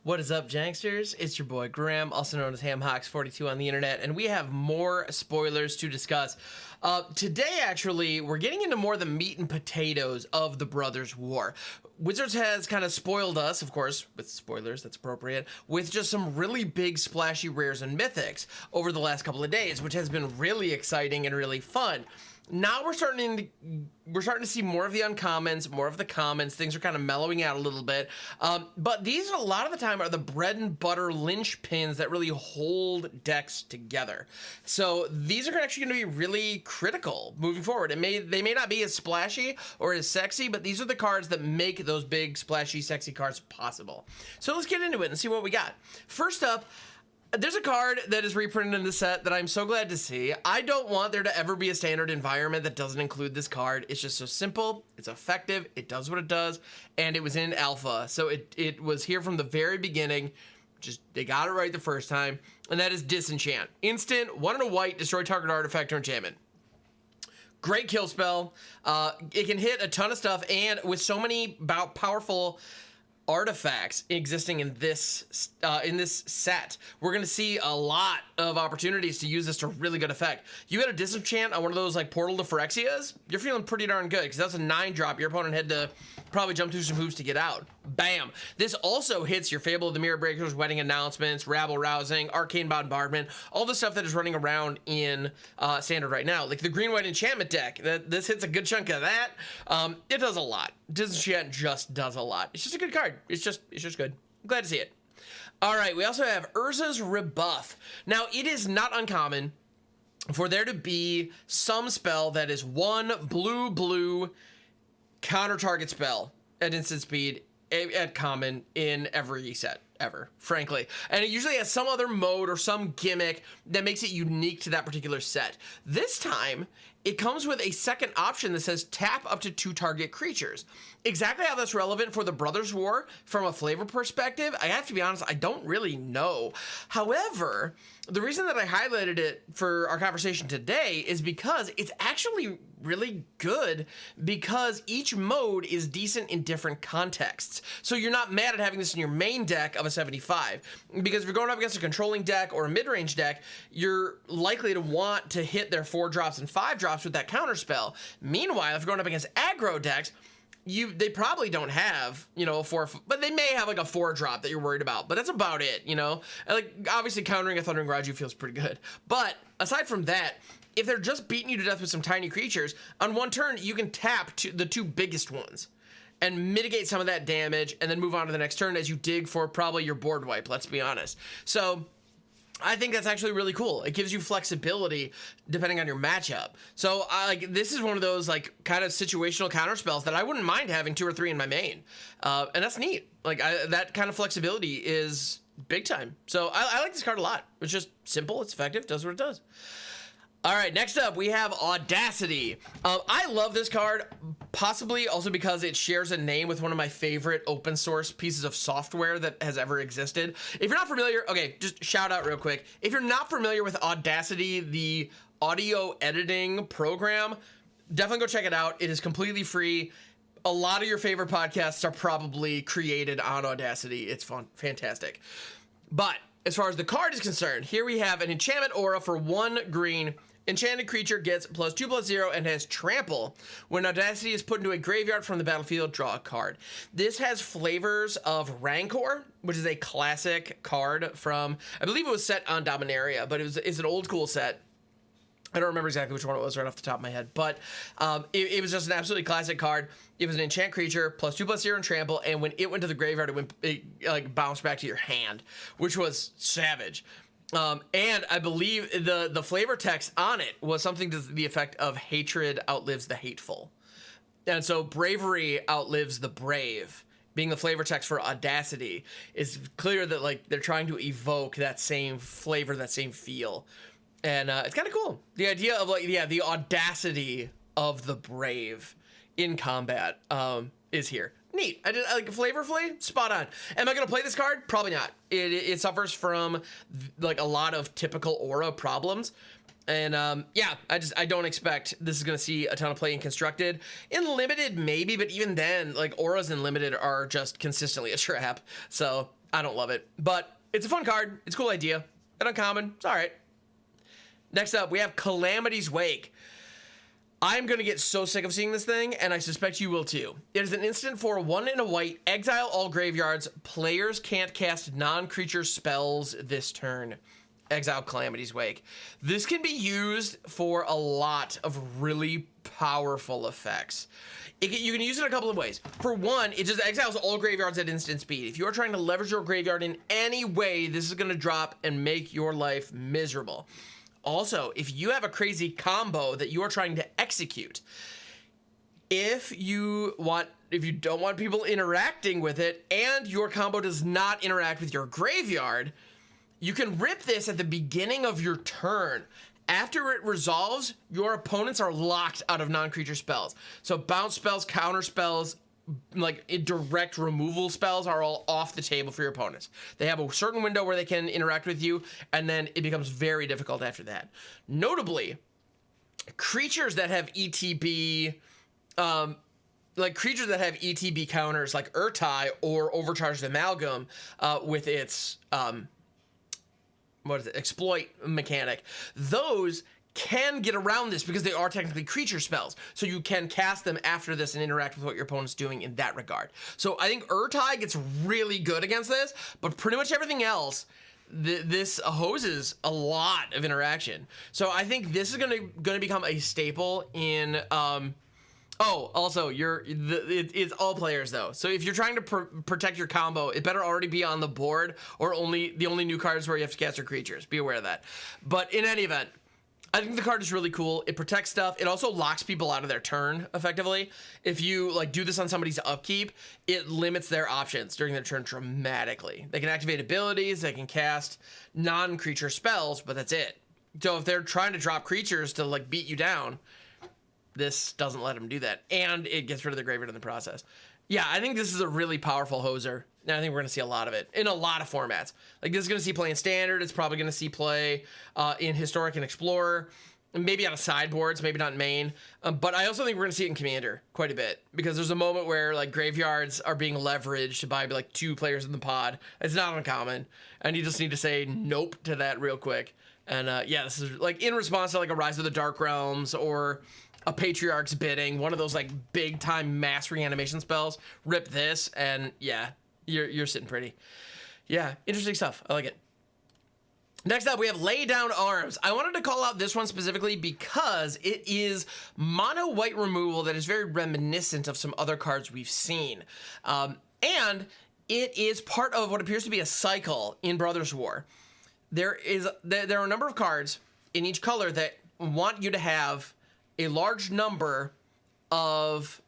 What is up, Janksters? It's your boy Graham, also known as HamHawks42 on the internet, and we have more spoilers to discuss. Today, actually, we're getting into more the meat and potatoes of the Brothers' War. Wizards has kind of spoiled us, of course, with spoilers, that's appropriate, with just some really big splashy rares and mythics over the last couple of days, which has been really exciting and really fun. Now we're starting to see more of the uncommons, more of the commons. Things are kind of mellowing out a little bit. But these, a lot of the time, are the bread and butter linchpins that really hold decks together. So these are actually going to be really critical moving forward. They may not be as splashy or as sexy, but these are the cards that make those big, splashy, sexy cards possible. So let's get into it and see what we got. First up, there's a card that is reprinted in the set that I'm so glad to see. I don't want there to ever be a standard environment that doesn't include this card. It's just so simple, it's effective, it does what it does, and it was in alpha. So it was here from the very beginning. Just, they got it right the first time, and that is Disenchant. Instant, 1 and a white, destroy target artifact or enchantment. Great kill spell. It can hit a ton of stuff, and with so many powerful artifacts existing in this set, we're gonna see a lot of opportunities to use this to really good effect. You got a Disenchant on one of those like Portal to Phyrexias, you're feeling pretty darn good, because that's a 9-drop. Your opponent had to probably jump through some hoops to get out. Bam. This also hits your Fable of the Mirror Breakers, Wedding Announcements, Rabble Rousing, Arcane Bombardment, all the stuff that is running around in Standard right now, like the green-white enchantment deck. This hits a good chunk of that. It does a lot. Disenchant just does a lot. It's just a good card. It's just good. I'm glad to see it. All right, we also have Urza's Rebuff. Now, it is not uncommon for there to be some spell that is 1 blue counter target spell at instant speed at common in every set ever, frankly. And it usually has some other mode or some gimmick that makes it unique to that particular set. This time, it comes with a second option that says tap up to 2 target creatures. Exactly how that's relevant for the Brothers' War from a flavor perspective, I have to be honest, I don't really know. However, the reason that I highlighted it for our conversation today is because it's actually really good, because each mode is decent in different contexts. So you're not mad at having this in your main deck of a 75, because if you're going up against a controlling deck or a mid-range deck, you're likely to want to hit their 4-drops and 5-drops with that counter spell. Meanwhile, if you're going up against aggro decks, they probably don't have, you know, but they may have like a 4-drop that you're worried about, but that's about it, you know? And like, obviously countering a Thundering Raju feels pretty good. But aside from that, if they're just beating you to death with some tiny creatures, on one turn, you can tap the 2 biggest ones and mitigate some of that damage, and then move on to the next turn as you dig for probably your board wipe, let's be honest. So I think that's actually really cool. It gives you flexibility depending on your matchup. So this is one of those like kind of situational counter spells that I wouldn't mind having 2 or 3 in my main. And that's neat. Like that kind of flexibility is big time. So I like this card a lot. It's just simple, it's effective, does what it does. All right, next up, we have Audacity. I love this card, possibly also because it shares a name with one of my favorite open source pieces of software that has ever existed. If you're not familiar, okay, just shout out real quick. If you're not familiar with Audacity, the audio editing program, definitely go check it out. It is completely free. A lot of your favorite podcasts are probably created on Audacity. It's fun, fantastic. But as far as the card is concerned, here we have an enchantment aura for 1 green. Enchanted creature gets +2/+0 and has trample. When Audacity is put into a graveyard from the battlefield, draw a card. This has flavors of Rancor, which is a classic card from, I believe it was set on Dominaria, but it's an old school set. I don't remember exactly which one it was right off the top of my head, but it was just an absolutely classic card. It was an enchant creature, +2/+0 and trample, and when it went to the graveyard, it like bounced back to your hand, which was savage. And I believe the flavor text on it was something to the effect of hatred outlives the hateful. And so bravery outlives the brave, being the flavor text for Audacity. It's clear that like they're trying to evoke that same flavor, that same feel. And it's kind of cool. The idea of like, yeah, the audacity of the brave in combat is here. Neat. I like flavorfully, spot on. Am I going to play this card? Probably not. It suffers from like a lot of typical aura problems. And yeah, I don't expect this is going to see a ton of play in Constructed. In Limited, maybe, but even then, like auras in Limited are just consistently a trap. So I don't love it, but it's a fun card. It's a cool idea. An uncommon. It's all right. Next up, we have Calamity's Wake. I'm going to get so sick of seeing this thing, and I suspect you will too. It is an instant for 1 and a white. Exile all graveyards. Players can't cast non-creature spells this turn. Exile Calamity's Wake. This can be used for a lot of really powerful effects. You can use it a couple of ways. For one, it just exiles all graveyards at instant speed. If you're trying to leverage your graveyard in any way, this is going to drop and make your life miserable. Also, if you have a crazy combo that you are trying to execute, if you don't want people interacting with it and your combo does not interact with your graveyard, you can rip this at the beginning of your turn. After it resolves, your opponents are locked out of non-creature spells. So bounce spells, counter spells, like direct removal spells are all off the table for your opponents. They have a certain window where they can interact with you, and then it becomes very difficult after that. Notably, creatures that have ETB, counters like Urtai or Overcharged Amalgam with its exploit mechanic, those can get around this because they are technically creature spells. So you can cast them after this and interact with what your opponent's doing in that regard. So I think Urtai gets really good against this, but pretty much everything else, this hoses a lot of interaction. So I think this is going to become a staple in also, it's all players though. So if you're trying to protect your combo, it better already be on the board, or the only new cards where you have to cast your creatures. Be aware of that. But in any event, I think the card is really cool. It protects stuff. It also locks people out of their turn effectively. If you do this on somebody's upkeep, it limits their options during their turn dramatically. They can activate abilities, they can cast non-creature spells, but that's it. So if they're trying to drop creatures to beat you down, this doesn't let them do that, and it gets rid of the graveyard in the process. Yeah, I think this is a really powerful hoser, and I think we're going to see a lot of it in a lot of formats. This is going to see play in Standard. It's probably going to see play in Historic and Explorer, maybe on sideboards, maybe not in main. But I also think we're going to see it in Commander quite a bit, because there's a moment where graveyards are being leveraged by 2 players in the pod. It's not uncommon, and you just need to say nope to that real quick. And yeah, this is in response to a Rise of the Dark Realms or a Patriarch's Bidding, one of those big time mass reanimation spells. Rip this, and yeah, you're sitting pretty. Yeah, interesting stuff. I like it. Next up, we have Lay Down Arms. I wanted to call out this one specifically because it is mono white removal that is very reminiscent of some other cards we've seen, and it is part of what appears to be a cycle in Brothers War. There are a number of cards in each color that want you to have a large number of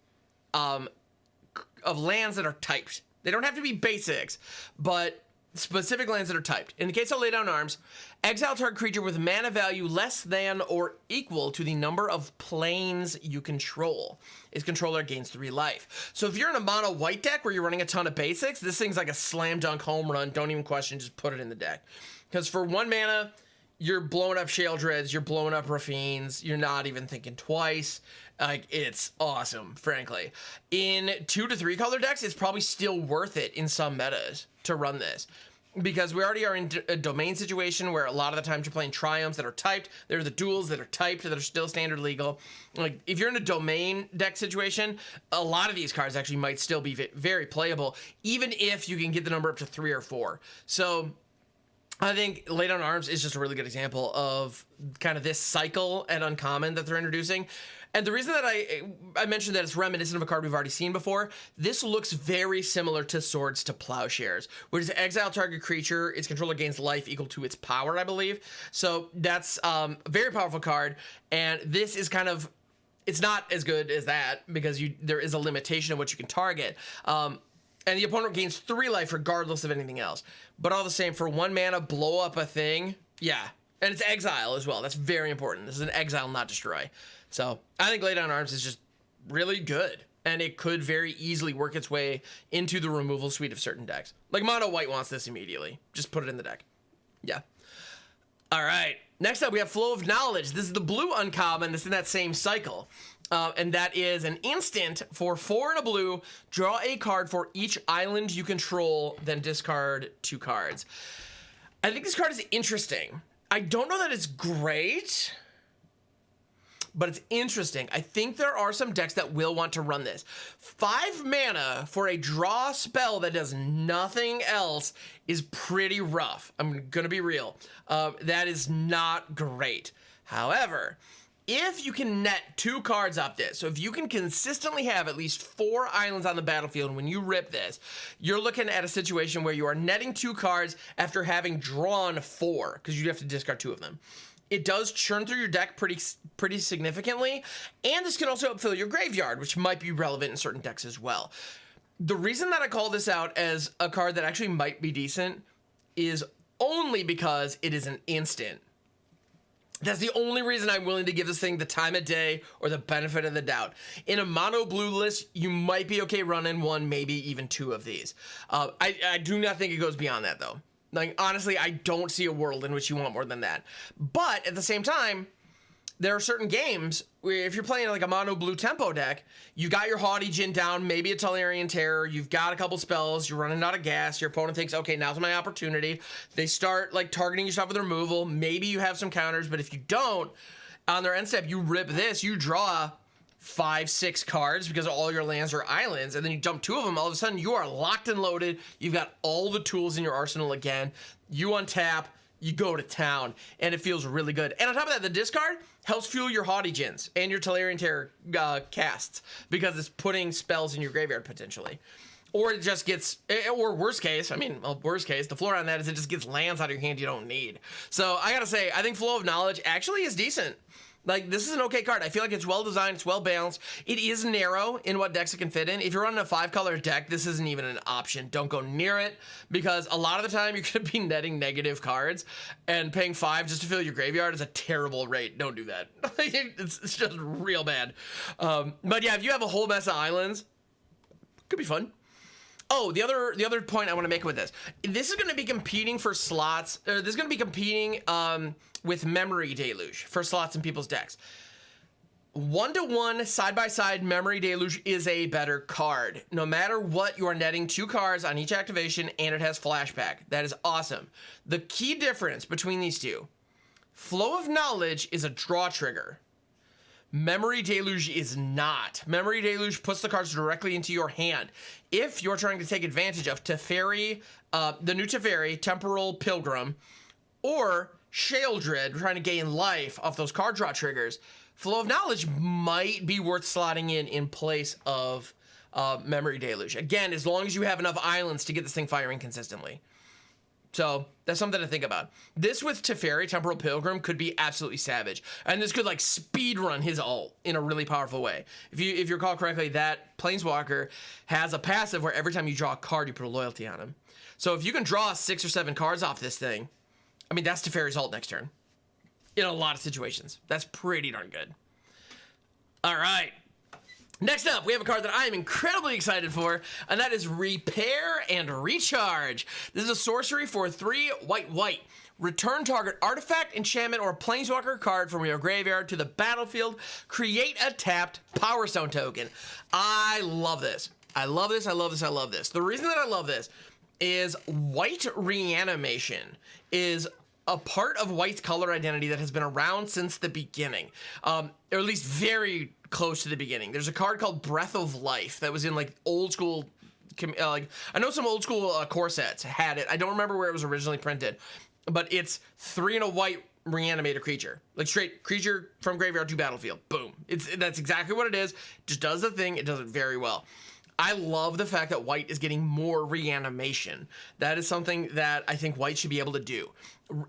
lands that are typed. They don't have to be basics, but specific lands that are typed. In the case of Lay Down Arms, exile target creature with mana value less than or equal to the number of planes you control. Its controller gains 3 life. So if you're in a mono white deck where you're running a ton of basics, this thing's like a slam dunk home run. Don't even question, just put it in the deck. Because for 1 mana, you're blowing up Sheoldreds, you're blowing up Raffines, you're not even thinking twice. It's awesome, frankly. In 2 to 3 color decks, it's probably still worth it in some metas to run this, because we already are in a domain situation where a lot of the times you're playing triumphs that are typed. There are the duels that are typed that are still standard legal. If you're in a domain deck situation, a lot of these cards actually might still be very playable, even if you can get the number up to 3 or 4. So I think Lay Down Arms is just a really good example of kind of this cycle and uncommon that they're introducing. And the reason that I mentioned that it's reminiscent of a card we've already seen before, this looks very similar to Swords to Plowshares, which is exile target creature, its controller gains life equal to its power, I believe. So that's a very powerful card, and this is kind of, it's not as good as that because there is a limitation of what you can target. And the opponent gains 3 life regardless of anything else. But all the same, for 1 mana, blow up a thing. Yeah. And it's exile as well. That's very important. This is an exile, not destroy. So I think Lay Down Arms is just really good. And it could very easily work its way into the removal suite of certain decks. Mono White wants this immediately. Just put it in the deck. Yeah. All right. Next up, we have Flow of Knowledge. This is the blue uncommon that's in that same cycle. And that is an instant for 4 and a blue. Draw a card for each island you control, then discard 2 cards. I think this card is interesting. I don't know that it's great, but it's interesting. I think there are some decks that will want to run this. 5 mana for a draw spell that does nothing else is pretty rough. I'm gonna be real. That is not great. However, if you can net 2 cards off this, so if you can consistently have at least 4 islands on the battlefield when you rip this, you're looking at a situation where you are netting 2 cards after having drawn 4, because you have to discard 2 of them. It does churn through your deck pretty significantly, and this can also fill your graveyard, which might be relevant in certain decks as well. The reason that I call this out as a card that actually might be decent is only because it is an instant. That's the only reason I'm willing to give this thing the time of day or the benefit of the doubt. In a mono blue list, you might be okay running 1, maybe even 2 of these. I do not think it goes beyond that, though. Like, honestly, I don't see a world in which you want more than that. But at the same time, there are certain games where if you're playing like a mono blue tempo deck, you got your Haughty Djinn down, maybe a Tellurian Terror, you've got a couple spells, you're running out of gas, your opponent thinks, okay, now's my opportunity. They start like targeting your stuff with removal. Maybe you have some counters, but if you don't, on their end step, you rip this, you draw 5, 6 cards because all your lands are islands, and then you dump 2 of them, all of a sudden you are locked and loaded. You've got all the tools in your arsenal again. You untap, you go to town, and it feels really good. And on top of that, the discard helps fuel your Haughty Djinns and your Tellurian Terror casts because it's putting spells in your graveyard potentially. Or it just gets, or worst case, the floor on that is it just gets lands out of your hand you don't need. So I gotta say, I think Flow of Knowledge actually is decent. Like, this is an okay card. I feel like it's well designed, it's well balanced. It is narrow in what decks it can fit in. If you're running a 5-color deck, this isn't even an option. Don't go near it, because a lot of the time you're gonna be netting negative cards, and paying 5 just to fill your graveyard is a terrible rate. Don't do that. It's just real bad. But yeah, if you have a whole mess of islands, could be fun. Oh, the other point I want to make with this is going to be competing for slots, or this is going to be competing with Memory Deluge for slots in people's decks. 1-to-1 side-by-side Memory Deluge is a better card. No matter what, you are netting 2 cards on each activation, and it has flashback. That is awesome. The key difference between these two, Flow of Knowledge is a draw trigger. Memory Deluge is not. Memory Deluge puts the cards directly into your hand. If you're trying to take advantage of Teferi, the new Teferi, Temporal Pilgrim, or Sheoldred, trying to gain life off those card draw triggers, Flow of Knowledge might be worth slotting in place of Memory Deluge. Again, as long as you have enough islands to get this thing firing consistently. So that's something to think about. This with Teferi, Temporal Pilgrim, could be absolutely savage. And this could like speed run his ult in a really powerful way. If you recall correctly, that Planeswalker has a passive where every time you draw a card, you put a loyalty on him. So if you can draw 6 or 7 cards off this thing, I mean, that's Teferi's ult next turn. In a lot of situations. That's pretty darn good. All right. Next up, we have a card that I am incredibly excited for, and that is Repair and Recharge. This is a sorcery for 3 white. Return target artifact, enchantment, or planeswalker card from your graveyard to the battlefield. Create a tapped Power Stone token. I love this. I love this. The reason that I love this is white reanimation is a part of white's color identity that has been around since the beginning, or at least very close to the beginning. There's a card called Breath of Life that was in like old school, like I know some old school core sets had it. I don't remember where it was originally printed, but it's 3 and a white reanimator creature, like straight creature from graveyard to battlefield. Boom. That's exactly what it is. Just does the thing. It does it very well. I love the fact that white is getting more reanimation. That is something that I think white should be able to do.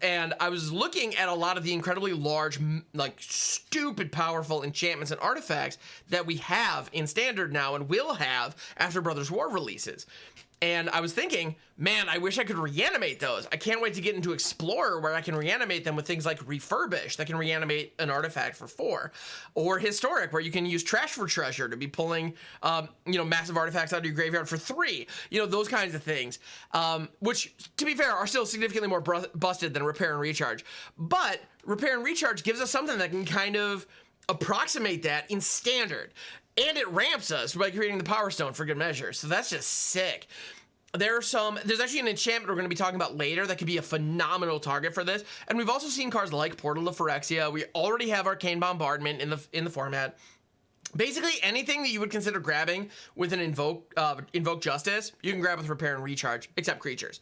And I was looking at a lot of the incredibly large, like stupid powerful enchantments and artifacts that we have in Standard now and will have after Brothers War releases. And I was thinking, man, I wish I could reanimate those. I can't wait to get into Explorer where I can reanimate them with things like Refurbish that can reanimate an artifact for 4. Or Historic where you can use Trash for Treasure to be pulling, massive artifacts out of your graveyard for 3. Those kinds of things. Which, to be fair, are still significantly more busted than Repair and Recharge. But Repair and Recharge gives us something that can kind of approximate that in standard. And it ramps us by creating the Power Stone for good measure. So that's just sick. There's actually an enchantment we're going to be talking about later that could be a phenomenal target for this. And we've also seen cards like Portal of Phyrexia. We already have Arcane Bombardment in the format. Basically, anything that you would consider grabbing with an Invoke Justice, you can grab with Repair and Recharge, except creatures.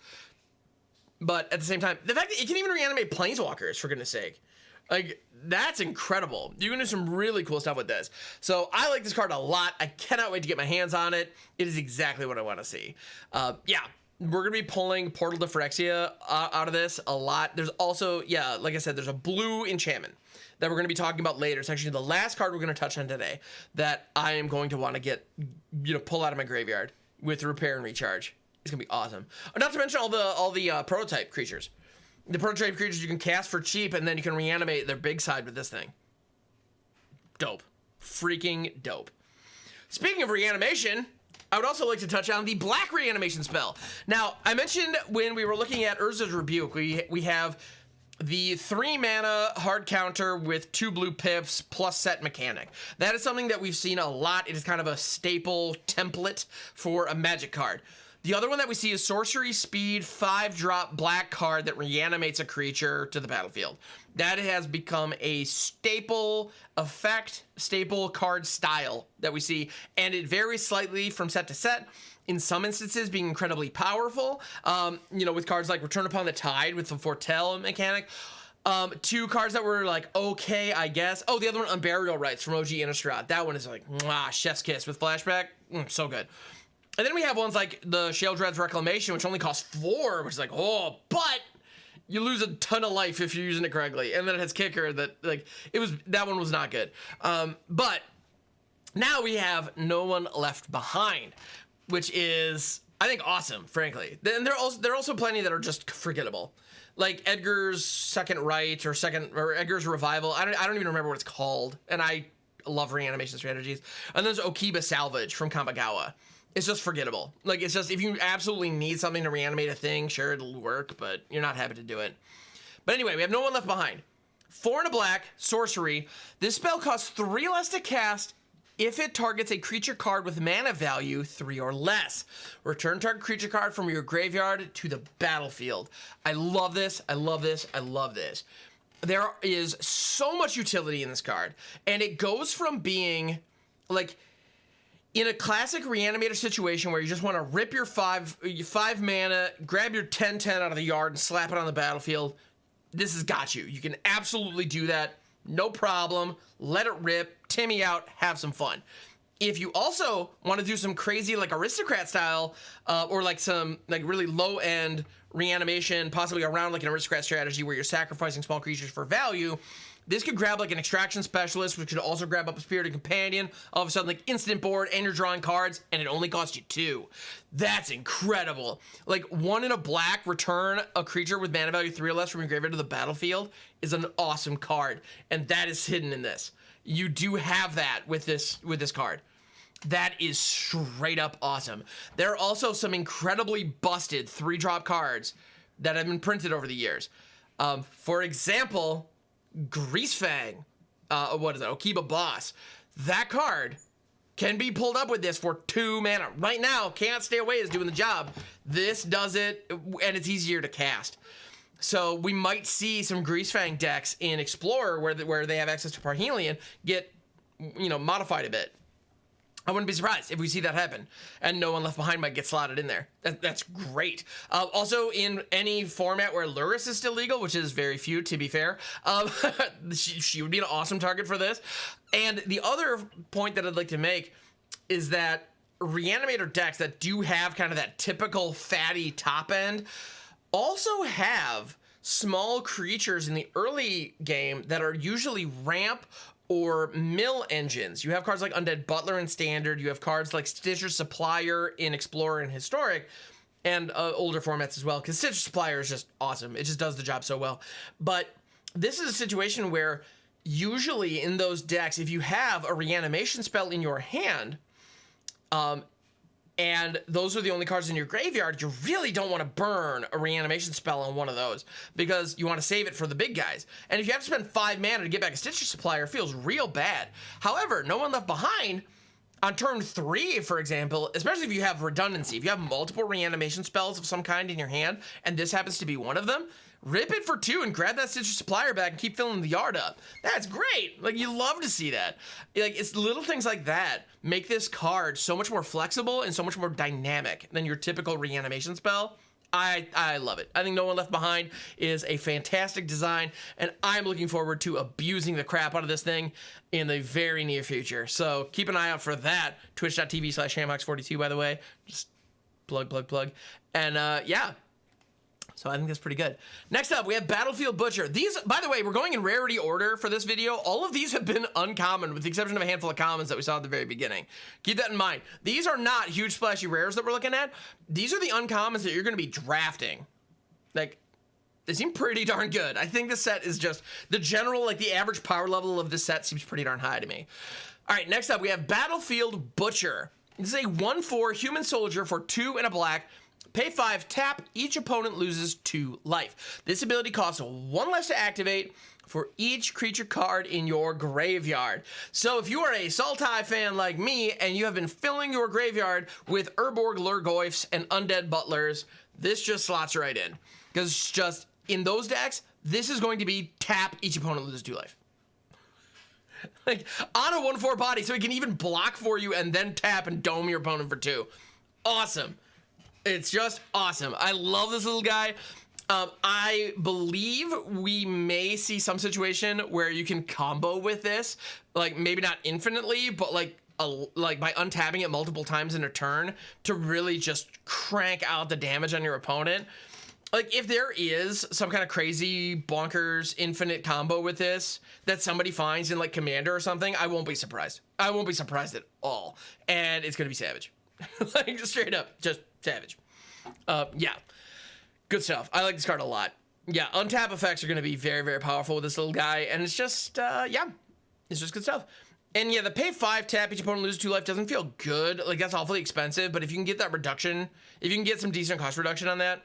But at the same time, the fact that it can even reanimate Planeswalkers, for goodness sake. Like, that's incredible. You can do some really cool stuff with this. So I like this card a lot. I cannot wait to get my hands on it. It is exactly what I want to see. Yeah, we're going to be pulling Portal to Phyrexia out of this a lot. There's also, yeah, like I said, there's a blue enchantment that we're going to be talking about later. It's actually the last card we're going to touch on today that I am going to want to get, pull out of my graveyard with Repair and Recharge. It's going to be awesome. Not to mention all the prototype creatures. The prototype creatures you can cast for cheap, and then you can reanimate their big side with this thing. Dope. Freaking dope. Speaking of reanimation, I would also like to touch on the black reanimation spell. Now, I mentioned when we were looking at Urza's Rebuke, we have the 3 mana hard counter with 2 blue pips plus set mechanic. That is something that we've seen a lot. It is kind of a staple template for a Magic card. The other one that we see is Sorcery Speed 5-drop black card that reanimates a creature to the battlefield. That has become a staple effect, staple card style that we see, and it varies slightly from set to set. In some instances, being incredibly powerful, with cards like Return Upon the Tide with the Foretell mechanic. 2 cards that were like, okay, I guess. Oh, the other one, Unburial Rites from OG Innistrad. That one is like, chef's kiss with flashback. So good. And then we have ones like the Sheoldred's Reclamation, which only costs 4, which is like, oh, but you lose a ton of life if you're using it correctly. And then it has Kicker that one was not good. But now we have No One Left Behind, which is, I think, awesome, frankly. And there are also plenty that are just forgettable. Like Edgar's Second Right or Edgar's Revival. I don't even remember what it's called. And I love reanimation strategies. And there's Okiba Salvage from Kamigawa. It's just forgettable. Like, it's just, if you absolutely need something to reanimate a thing, sure, it'll work, but you're not happy to do it. But anyway, we have No One Left Behind. 4 and a black, sorcery. This spell costs 3 less to cast if it targets a creature card with mana value 3 or less. Return target creature card from your graveyard to the battlefield. I love this. I love this. I love this. There is so much utility in this card, and it goes from being, like, in a classic reanimator situation where you just want to rip your 5 mana, grab your 10/10 out of the yard and slap it on the battlefield, this has got you. You can absolutely do that. No problem. Let it rip. Timmy out. Have some fun. If you also want to do some crazy, like, aristocrat style, or like some like really low end reanimation, possibly around like an aristocrat strategy where you're sacrificing small creatures for value, this could grab like an extraction specialist, which could also grab up a spirited companion. All of a sudden, like, instant board, and you're drawing cards, and it only costs you 2. That's incredible. Like, 1 in a black, return a creature with mana value 3 or less from your graveyard to the battlefield is an awesome card, and that is hidden in this. You do have that with this card. That is straight up awesome. There are also some incredibly busted 3-drop cards that have been printed over the years. For example, Greasefang, Okiba Boss. That card can be pulled up with this for 2 mana. Right now, Can't Stay Away is doing the job. This does it, and it's easier to cast. So we might see some Greasefang decks in Explorer where they have access to Parhelion get, modified a bit. I wouldn't be surprised if we see that happen, and No One Left Behind might get slotted in there. That's great. Also, in any format where Lurrus is still legal, which is very few, to be fair, she would be an awesome target for this. And the other point that I'd like to make is that Reanimator decks that do have kind of that typical fatty top end also have small creatures in the early game that are usually ramp or mill engines. You have cards like Undead Butler in Standard. You have cards like Stitcher Supplier in Explorer and Historic, and older formats as well, because Stitcher Supplier is just awesome. It just does the job so well. But this is a situation where usually in those decks, if you have a reanimation spell in your hand, and and those are the only cards in your graveyard, you really don't want to burn a reanimation spell on one of those because you want to save it for the big guys. And if you have to spend 5 mana to get back a Stitcher Supplier, it feels real bad. However, No One Left Behind, on turn 3, for example, especially if you have redundancy, if you have multiple reanimation spells of some kind in your hand, and this happens to be one of them, rip it for 2 and grab that Stitcher Supplier back and keep filling the yard up. That's great. Like, you love to see that. Like, it's little things like that make this card so much more flexible and so much more dynamic than your typical reanimation spell. I love it. I think No One Left Behind is a fantastic design, and I'm looking forward to abusing the crap out of this thing in the very near future. So keep an eye out for that. Twitch.tv/hamhawks42, by the way. Just plug. And yeah. So I think that's pretty good. Next up, we have Battlefield Butcher. These, by the way, we're going in rarity order for this video. All of these have been uncommon, with the exception of a handful of commons that we saw at the very beginning. Keep that in mind. These are not huge splashy rares that we're looking at. These are the uncommons that you're going to be drafting. Like, they seem pretty darn good. I think this set is just, the general, like the average power level of this set seems pretty darn high to me. All right, next up, we have Battlefield Butcher. This is a 1/4 human soldier for 2 and a black. Pay 5, tap, each opponent loses 2 life. This ability costs 1 less to activate for each creature card in your graveyard. So if you are a Sultai fan like me and you have been filling your graveyard with Urborg Lurgoyfs and Undead Butlers, this just slots right in. Because just in those decks, this is going to be tap, each opponent loses 2 life. Like, on a 1/4 body, so it can even block for you and then tap and dome your opponent for 2. Awesome. It's just awesome. I love this little guy. I believe we may see some situation where you can combo with this, like maybe not infinitely, but like by untapping it multiple times in a turn to really just crank out the damage on your opponent. Like, if there is some kind of crazy bonkers infinite combo with this that somebody finds in like Commander or something, I won't be surprised. I won't be surprised at all. And it's gonna be savage. Like, just straight up, just savage. Yeah, good stuff. I like this card a lot. Yeah, untap effects are going to be very, very powerful with this little guy, and it's just, yeah, it's just good stuff. And yeah, the pay 5, tap, each opponent loses 2 life doesn't feel good. Like, that's awfully expensive, but if you can get that reduction, if you can get some decent cost reduction on that,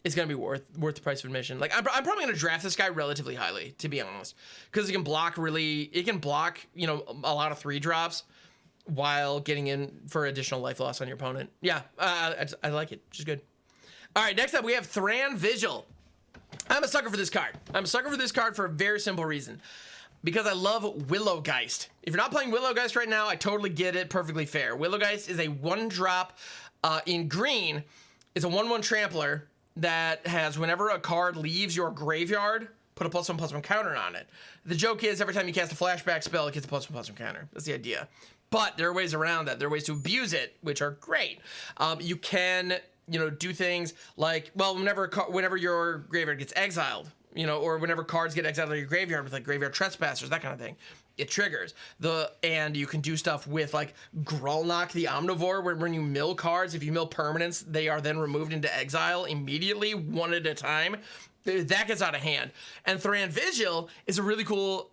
it's going to be worth the price of admission. Like, I'm probably going to draft this guy relatively highly, to be honest, because it can block, you know, a lot of 3-drops. While getting in for additional life loss on your opponent. Yeah, I like it. Just good. All right, next up we have Thran Vigil. I'm a sucker for this card. I'm a sucker for this card for a very simple reason. Because I love Willowgeist. If you're not playing Willowgeist right now, I totally get it. Perfectly fair. Willowgeist is a 1-drop in green. It's a 1/1 trampler that has, whenever a card leaves your graveyard, put a +1/+1 counter on it. The joke is every time you cast a flashback spell, it gets a +1/+1 counter. That's the idea. But there are ways around that. There are ways to abuse it, which are great. You can, you know, do things like, well, whenever your graveyard gets exiled, you know, or whenever cards get exiled out of your graveyard with like graveyard trespassers, that kind of thing, it triggers. And you can do stuff with like Grulnak the Omnivore, where when you mill cards, if you mill permanents, they are then removed into exile immediately, 1 at a time. That gets out of hand. And Thran Vigil is a really cool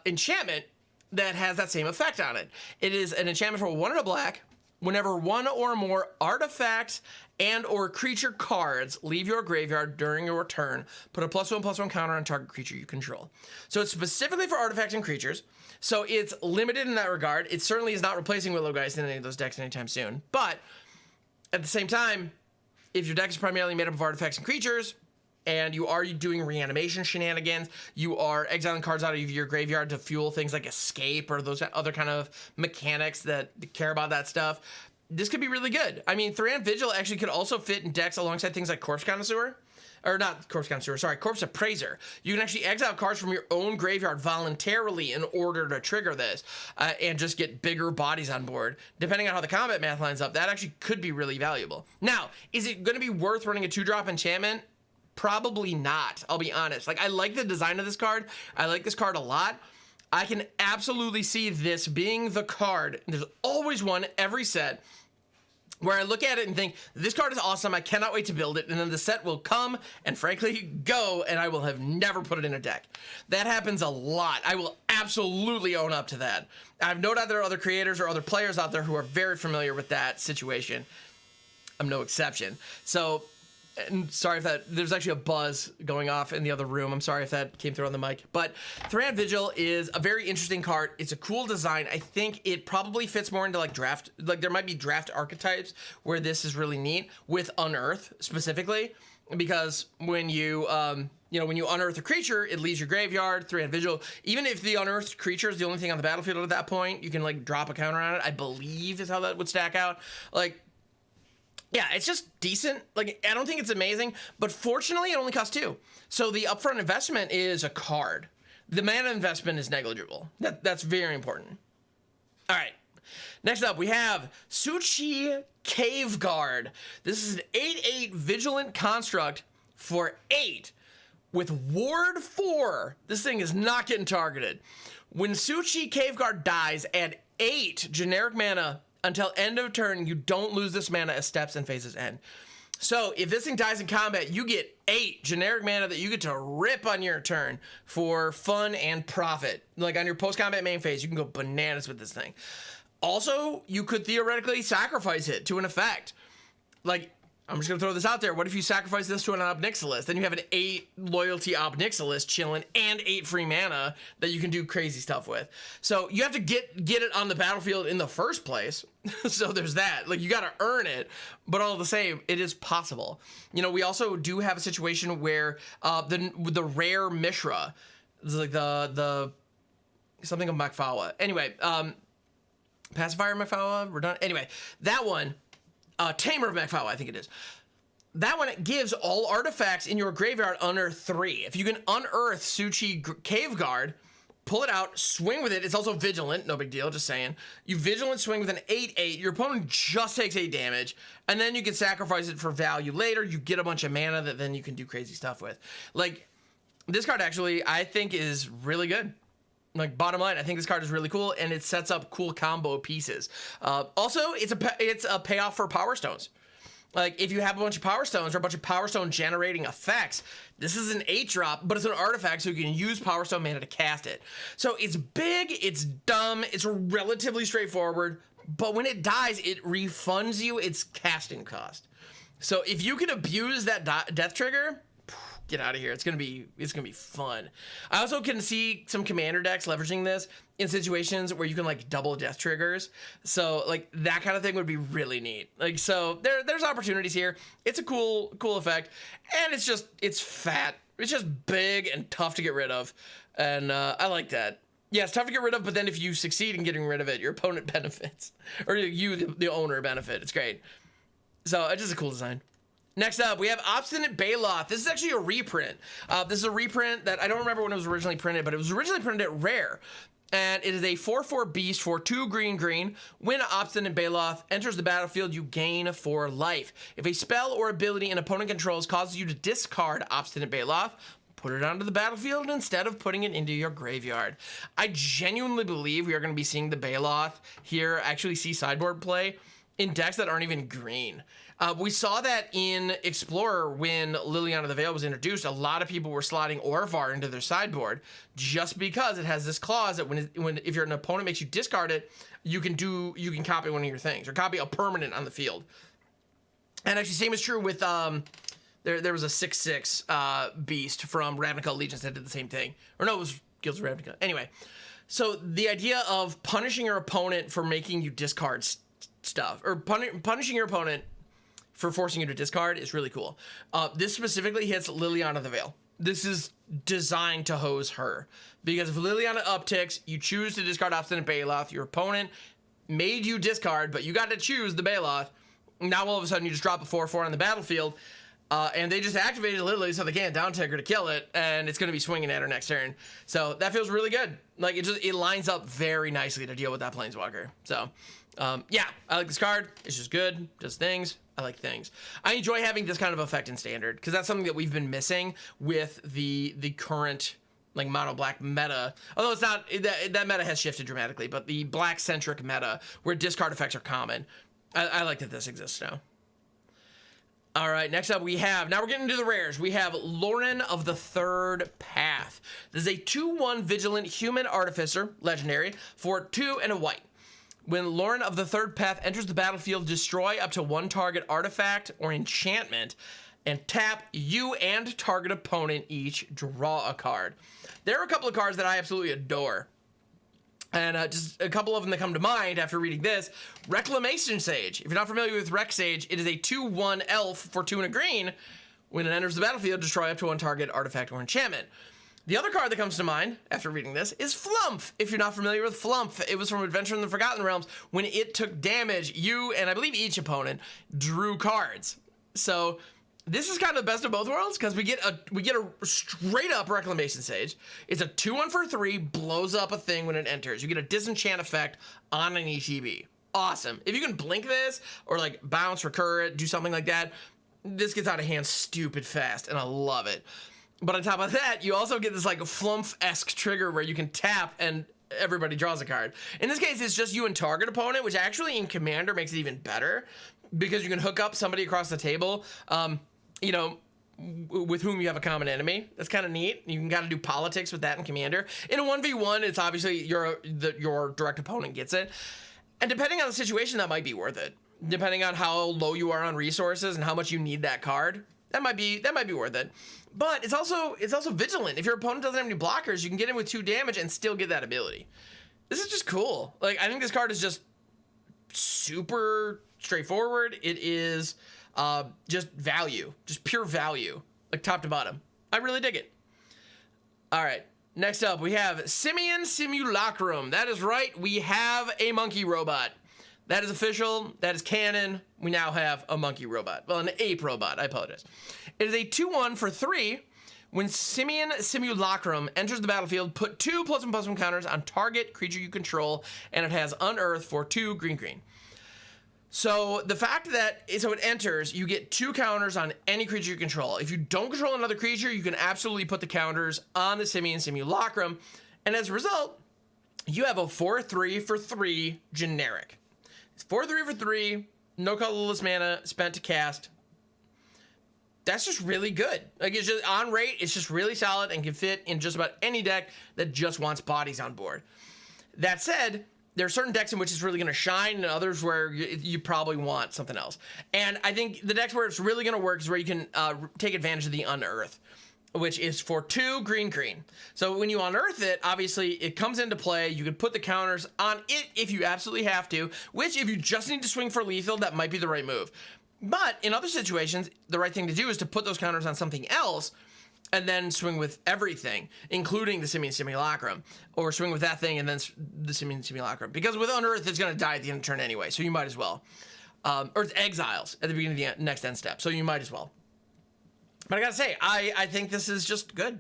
enchantment that has that same effect on it. It is an enchantment for 1 and a black. Whenever 1 or more artifacts and or creature cards leave your graveyard during your turn, put a +1/+1 counter on target creature you control. So it's specifically for artifacts and creatures. So it's limited in that regard. It certainly is not replacing Willowgeist in any of those decks anytime soon. But at the same time, if your deck is primarily made up of artifacts and creatures, and you are doing reanimation shenanigans, you are exiling cards out of your graveyard to fuel things like escape or those other kind of mechanics that care about that stuff, this could be really good. I mean, Thran Vigil actually could also fit in decks alongside things like Corpse Connoisseur. Or not Corpse Connoisseur, sorry, Corpse Appraiser. You can actually exile cards from your own graveyard voluntarily in order to trigger this and just get bigger bodies on board. Depending on how the combat math lines up, that actually could be really valuable. Now, is it going to be worth running a 2-drop enchantment? Probably not, I'll be honest. Like, I like the design of this card. I like this card a lot. I can absolutely see this being the card. There's always one every set where I look at it and think, this card is awesome, I cannot wait to build it, and then the set will come and frankly go, and I will have never put it in a deck. That happens a lot. I will absolutely own up to that. I have no doubt there are other creators or other players out there who are very familiar with that situation. I'm no exception. So, and sorry if there's actually a buzz going off in the other room. I'm sorry if that came through on the mic. But Thran Vigil is a very interesting card. It's a cool design. I think it probably fits more into like draft. Like there might be draft archetypes where this is really neat with Unearth specifically, because when you when you unearth a creature, it leaves your graveyard. Thran Vigil, even if the unearthed creature is the only thing on the battlefield at that point, you can like drop a counter on it. I believe is how that would stack out. Like, yeah, it's just decent. Like, I don't think it's amazing, but fortunately it only costs 2. So the upfront investment is a card. The mana investment is negligible. That's very important. All right. Next up, we have Suchi Caveguard. This is an 8/8 Vigilant Construct for 8 with Ward 4. This thing is not getting targeted. When Suchi Caveguard dies, add 8 generic mana until end of turn. You don't lose this mana as steps and phases end. So if this thing dies in combat, you get 8 generic mana that you get to rip on your turn for fun and profit. Like on your post-combat main phase, you can go bananas with this thing. Also, you could theoretically sacrifice it to an effect. Like, I'm just going to throw this out there. What if you sacrifice this to an Ob Nixilis? Then you have an 8 loyalty Ob Nixilis chilling and 8 free mana that you can do crazy stuff with. So you have to get it on the battlefield in the first place. So there's that. Like, you got to earn it. But all the same, it is possible. You know, we also do have a situation where the rare Mishra, like the something of Makfawa. Anyway, Pacifier Makfawa, we're done. Anyway, that one. Tamer of Makfawa, I think it is. That one gives all artifacts in your graveyard unearth 3. If you can unearth Suchi Caveguard, pull it out, swing with it. It's also Vigilant, no big deal, just saying. You Vigilant swing with an 8/8. Your opponent just takes 8 damage, and then you can sacrifice it for value later. You get a bunch of mana that then you can do crazy stuff with. Like, this card actually, I think, is really good. Like, bottom line, I think this card is really cool, and it sets up cool combo pieces. Also, it's a payoff for Power Stones. Like, if you have a bunch of Power Stones or a bunch of Power Stone generating effects, this is an 8-drop, but it's an artifact, so you can use Power Stone mana to cast it. So it's big, it's dumb, it's relatively straightforward, but when it dies, it refunds you its casting cost. So if you can abuse that death trigger, get out of here. It's gonna be fun. I also can see some commander decks leveraging this in situations where you can like double death triggers. So like that kind of thing would be really neat. Like, so there's opportunities here. It's a cool effect, and it's fat. It's just big and tough to get rid of, and I like that. Yeah, it's tough to get rid of, but then if you succeed in getting rid of it, your opponent benefits, or you, the owner, benefit. It's great. So it's just a cool design. Next up, we have Obstinate Baloth. This is actually a reprint. This is a reprint that I don't remember when it was originally printed, but it was originally printed at Rare. And it is a 4/4 beast for 2 green. When Obstinate Baloth enters the battlefield, you gain 4 life. If a spell or ability an opponent controls causes you to discard Obstinate Baloth, put it onto the battlefield instead of putting it into your graveyard. I genuinely believe we are going to be seeing the Baloth here actually see sideboard play in decks that aren't even green. We saw that in Explorer when Liliana the Veil was introduced. A lot of people were slotting Orvar into their sideboard just because it has this clause that if your opponent makes you discard it, you can copy one of your things or copy a permanent on the field. And actually, same is true with there was a 6/6 beast from Ravnica Allegiance that did the same thing. Or no, it was Guilds of Ravnica. Anyway, so the idea of punishing your opponent for making you discard stuff, or punishing your opponent for forcing you to discard, is really cool. This specifically hits Liliana the Veil. This is designed to hose her, because if Liliana upticks, you choose to discard Obstinate Baloth. Your opponent made you discard, but you got to choose the Baloth. Now all of a sudden you just drop a 4/4 on the battlefield, and they just activated Lily so they can't downtick her to kill it, and it's going to be swinging at her next turn. So that feels really good. Like, it lines up very nicely to deal with that Planeswalker. So yeah, I like this card. It's just good, does things. I like things. I enjoy having this kind of effect in Standard, because that's something that we've been missing with the current like mono black meta. Although it's not, that meta has shifted dramatically, but the black centric meta where discard effects are common. I like that this exists now. All right, next up now we're getting into the rares. We have Lorran of the Third Path. This is a 2/1 Vigilant Human Artificer, legendary, for 2 and a white. When Loran of the Third Path enters the battlefield, destroy up to one target artifact or enchantment, and tap you and target opponent each, draw a card. There are a couple of cards that I absolutely adore. And just a couple of them that come to mind after reading this. Reclamation Sage. If you're not familiar with Rec Sage, it is a 2/1 elf for 2 and a green. When it enters the battlefield, destroy up to one target artifact or enchantment. The other card that comes to mind after reading this is Flumph. If you're not familiar with Flumph, it was from Adventure in the Forgotten Realms. When it took damage, you and I believe each opponent drew cards. So this is kind of the best of both worlds because we get a straight up Reclamation Sage. It's a 2/1 for 3, blows up a thing when it enters. You get a disenchant effect on an ETB. Awesome. If you can blink this or like bounce, recur it, do something like that, this gets out of hand stupid fast, and I love it. But on top of that, you also get this like Flumph-esque trigger where you can tap and everybody draws a card. In this case, it's just you and target opponent, which actually in Commander makes it even better because you can hook up somebody across the table, you know, with whom you have a common enemy. That's kind of neat. You can kind of do politics with that in Commander. In a 1v1, it's obviously your direct opponent gets it. And depending on the situation, that might be worth it. Depending on how low you are on resources and how much you need that card, that might be worth it. But it's also vigilant. If your opponent doesn't have any blockers, you can get in with 2 damage and still get that ability. This is just cool. Like, I think this card is just super straightforward. It is just value, just pure value, like top to bottom. I really dig it. All right, next up we have Simian Simulacrum. That is right, we have a monkey robot. That is official, that is canon. We now have a monkey robot. Well, an ape robot, I apologize. It is a 2/1 for 3. When Simian Simulacrum enters the battlefield, put 2 +1/+1 counters on target creature you control, and it has Unearth for 2 green. So the fact that it enters, you get 2 counters on any creature you control. If you don't control another creature, you can absolutely put the counters on the Simian Simulacrum, and as a result, you have a 4/3 for 3 generic. It's 4/3 for 3, no colorless mana spent to cast. That's just really good. Like, it's just on rate, it's just really solid and can fit in just about any deck that just wants bodies on board. That said, there are certain decks in which it's really going to shine and others where you probably want something else. And I think the decks where it's really going to work is where you can take advantage of the Unearth, which is for 2 green. So when you Unearth it, obviously it comes into play. You can put the counters on it if you absolutely have to, which if you just need to swing for lethal, that might be the right move. But in other situations, the right thing to do is to put those counters on something else and then swing with everything, including the Simian Simulacrum, or swing with that thing and then the Simian Simulacrum. Because with Unearth, it's going to die at the end of the turn anyway, so you might as well. Or it's Exiles at the beginning of the next end step, so you might as well. But I gotta say, I think this is just good.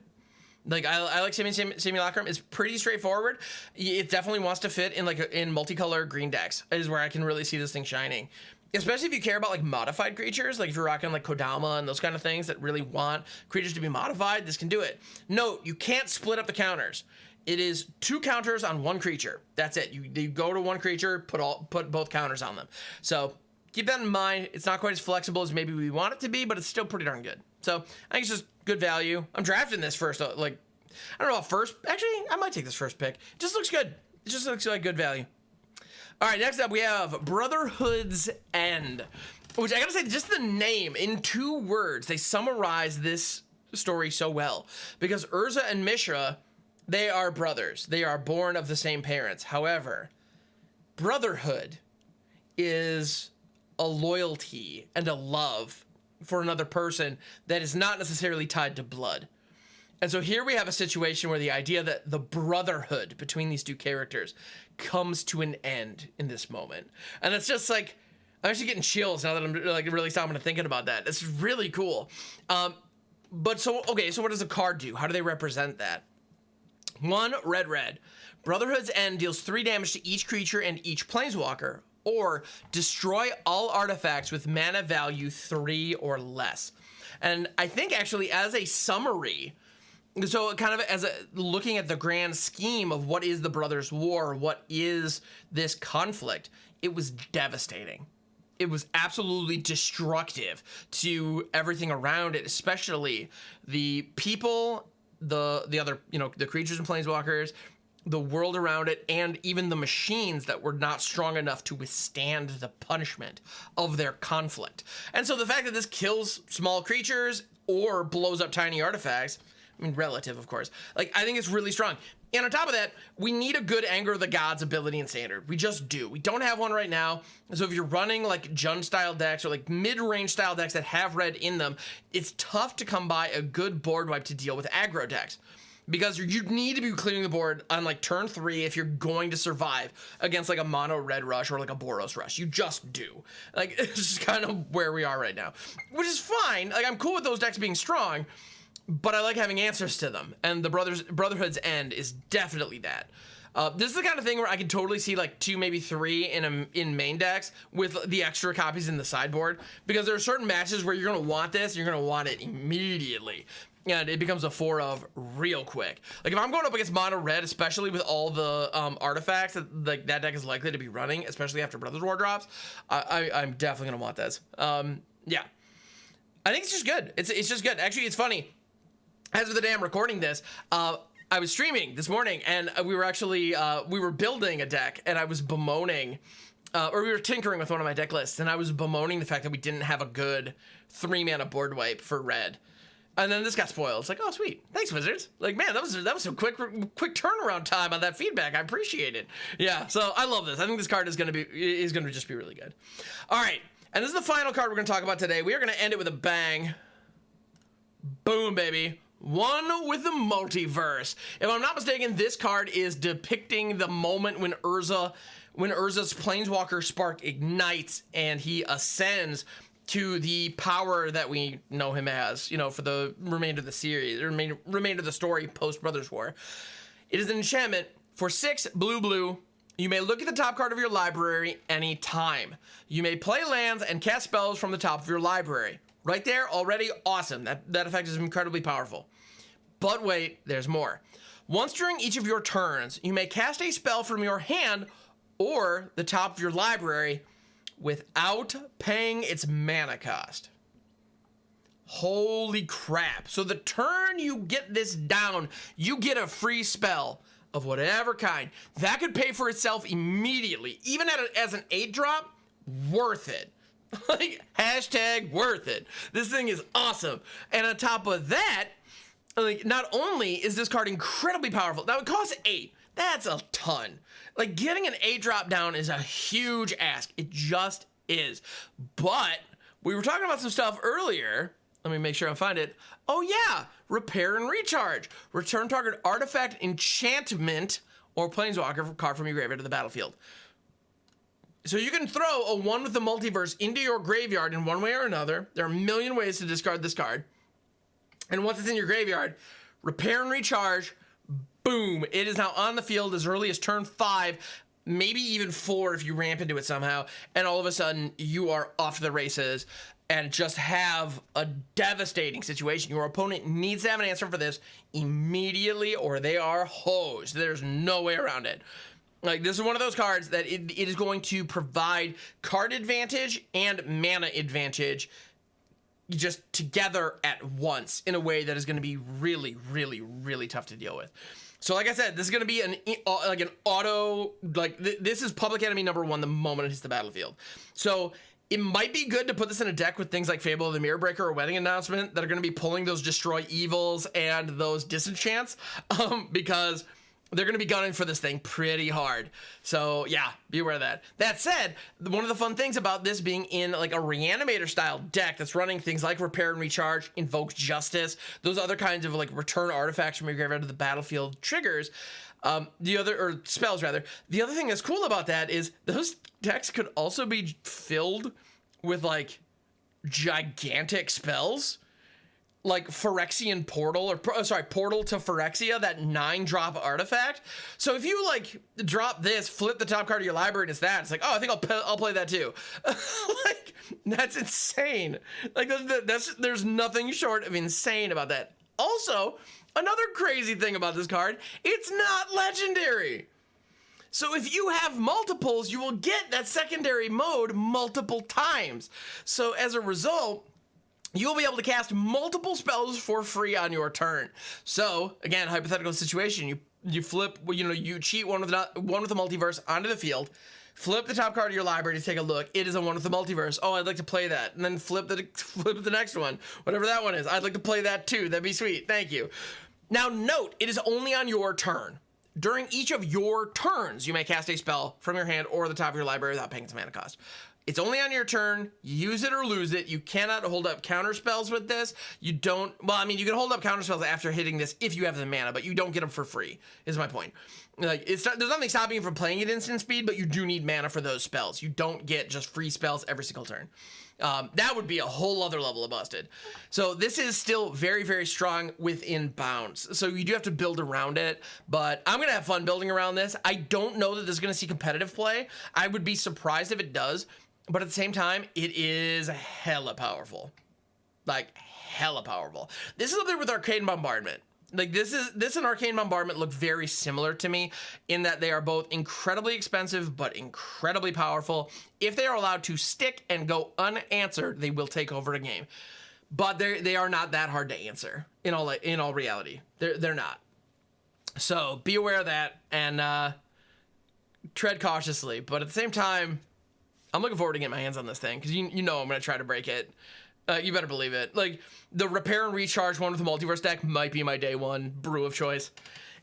Like, I like Simian Simulacrum. It's pretty straightforward. It definitely wants to fit in in multicolor green decks. Is where I can really see this thing shining. Especially if you care about like modified creatures, like if you're rocking like Kodama and those kind of things that really want creatures to be modified, this can do it. Note, you can't split up the counters. It is 2 counters on 1 creature. That's it. You go to 1 creature, put both counters on them. So keep that in mind. It's not quite as flexible as maybe we want it to be, but it's still pretty darn good. So I think it's just good value. I'm drafting this first. Like, I don't know about first. Actually, I might take this first pick. It just looks good. It just looks like good value. All right, next up we have Brotherhood's End, which I gotta say, just the name in 2 words, they summarize this story so well. Because Urza and Mishra, they are brothers. They are born of the same parents. However, Brotherhood is a loyalty and a love for another person that is not necessarily tied to blood. And so here we have a situation where the idea that the brotherhood between these 2 characters comes to an end in this moment. And it's just like, I'm actually getting chills now that I'm like really stopping and thinking about that. It's really cool. But so what does a card do? How do they represent that? 1, red. Brotherhood's End deals 3 damage to each creature and each planeswalker, or destroy all artifacts with mana value 3 or less. And I think actually as a summary, so kind of as looking at the grand scheme of what is the Brothers' War, what is this conflict, it was devastating. It was absolutely destructive to everything around it, especially the people, the other, the creatures and planeswalkers, the world around it, and even the machines that were not strong enough to withstand the punishment of their conflict. And so the fact that this kills small creatures or blows up tiny artifacts, I mean, relative, of course, like, I think it's really strong. And on top of that, we need a good Anger of the Gods ability in Standard. We just do. We don't have one right now. So if you're running like Jund style decks or like mid-range style decks that have red in them, it's tough to come by a good board wipe to deal with aggro decks. Because you need to be clearing the board on like turn 3 if you're going to survive against like a mono red rush or like a Boros rush. You just do. Like, it's just kind of where we are right now, which is fine. Like, I'm cool with those decks being strong, but I like having answers to them. And the Brotherhood's End is definitely that. This is the kind of thing where I can totally see like 2, maybe 3 in main decks with the extra copies in the sideboard, because there are certain matches where you're going to want this, you're going to want it immediately. And it becomes a 4 of real quick. Like, if I'm going up against mono red, especially with all the artifacts that like that deck is likely to be running, especially after Brothers War drops, I'm definitely gonna want this. Yeah, I think it's just good. It's just good. Actually, it's funny. As of the day I'm recording this, I was streaming this morning, and we were actually we were building a deck, and I was bemoaning. Or we were tinkering with one of my deck lists, and I was bemoaning the fact that we didn't have a good 3-mana board wipe for red. And then this got spoiled. It's like, oh, sweet. Thanks, Wizards. Like, man, that was some quick turnaround time on that feedback. I appreciate it. Yeah, so I love this. I think this card is gonna just be really good. All right, and this is the final card we're gonna talk about today. We are gonna end it with a bang. Boom, baby. One with the Multiverse. If I'm not mistaken, this card is depicting the moment when Urza's Planeswalker Spark ignites and he ascends to the power that we know him as, you know, for the remainder of the series, or remainder of the story post Brothers War. It is an enchantment for 6 blue. You may look at the top card of your library anytime. You may play lands and cast spells from the top of your library. Right there, already awesome. That effect is incredibly powerful. But wait, there's more. Once during each of your turns, you may cast a spell from your hand or the top of your library without paying its mana cost. Holy crap. So the turn you get this down, you get a free spell of whatever kind. That could pay for itself immediately. Even as an 8-drop, worth it. Like, hashtag worth it. This thing is awesome. And on top of that, like, not only is this card incredibly powerful, now it costs 8. That's a ton. Like, getting an 8-drop down is a huge ask. It just is. But we were talking about some stuff earlier. Let me make sure I find it. Oh yeah, repair and recharge. Return target artifact, enchantment, or planeswalker card from your graveyard to the battlefield. So you can throw a 1 with the Multiverse into your graveyard in one way or another. There are a million ways to discard this card. And once it's in your graveyard, repair and recharge, boom, it is now on the field as early as turn 5, maybe even 4 if you ramp into it somehow, and all of a sudden you are off to the races and just have a devastating situation. Your opponent needs to have an answer for this immediately or they are hosed. There's no way around it. Like, this is one of those cards that it is going to provide card advantage and mana advantage just together at once in a way that is going to be really, really, really tough to deal with. So like I said, this is going to be an auto, like, this is public enemy number 1 the moment it hits the battlefield. So it might be good to put this in a deck with things like Fable of the Mirror Breaker or Wedding Announcement that are going to be pulling those Destroy Evils and those Disenchants, because they're going to be gunning for this thing pretty hard. So yeah, be aware of that. That said, one of the fun things about this being in like a Reanimator style deck that's running things like Repair and Recharge, Invoke Justice, those other kinds of like return artifacts from your graveyard to the battlefield triggers, spells rather. The other thing that's cool about that is those decks could also be filled with like gigantic spells. Like Phyrexian Portal, Portal to Phyrexia, that 9-drop artifact. So if you like drop this, flip the top card of your library, and it's that, it's like, oh, I think I'll play that too. Like, that's insane. Like, there's nothing short of insane about that. Also, another crazy thing about this card, it's not legendary. So if you have multiples, you will get that secondary mode multiple times. So as a result, you'll be able to cast multiple spells for free on your turn. So, again, hypothetical situation, You flip, you know, you cheat one with the multiverse onto the field. Flip the top card of your library to take a look. It is a one with the multiverse. Oh, I'd like to play that. And then flip the next one, whatever that one is. I'd like to play that too. That'd be sweet. Thank you. Now note, it is only on your turn. During each of your turns, you may cast a spell from your hand or the top of your library without paying its mana cost. It's only on your turn. Use it or lose it. You cannot hold up counter spells with this. You don't, well, I mean, you can hold up counter spells after hitting this if you have the mana, but you don't get them for free, is my point. Like, it's not, there's nothing stopping you from playing at instant speed, but you do need mana for those spells. You don't get just free spells every single turn. That would be a whole other level of busted. So this is still very, very strong within bounds. So you do have to build around it, but I'm going to have fun building around this. I don't know that this is going to see competitive play. I would be surprised if it does, but at the same time, it is hella powerful. Like, hella powerful. This is up there with Arcane Bombardment. Like, this and Arcane Bombardment look very similar to me in that they are both incredibly expensive but incredibly powerful. If they are allowed to stick and go unanswered, they will take over a game. But they are not that hard to answer in all reality. They're not. So be aware of that and tread cautiously. But at the same time, I'm looking forward to getting my hands on this thing because you know I'm going to try to break it. You better believe it. Like, the repair and recharge one with the multiverse deck might be my day one brew of choice.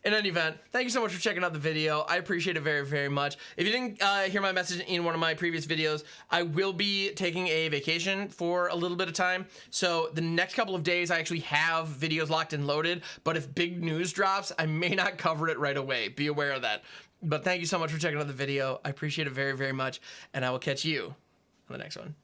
In any event, thank you so much for checking out the video. I appreciate it very, very much. If you didn't hear my message in one of my previous videos, I will be taking a vacation for a little bit of time. So the next couple of days, I actually have videos locked and loaded. But if big news drops, I may not cover it right away. Be aware of that. But thank you so much for checking out the video. I appreciate it very, very much. And I will catch you on the next one.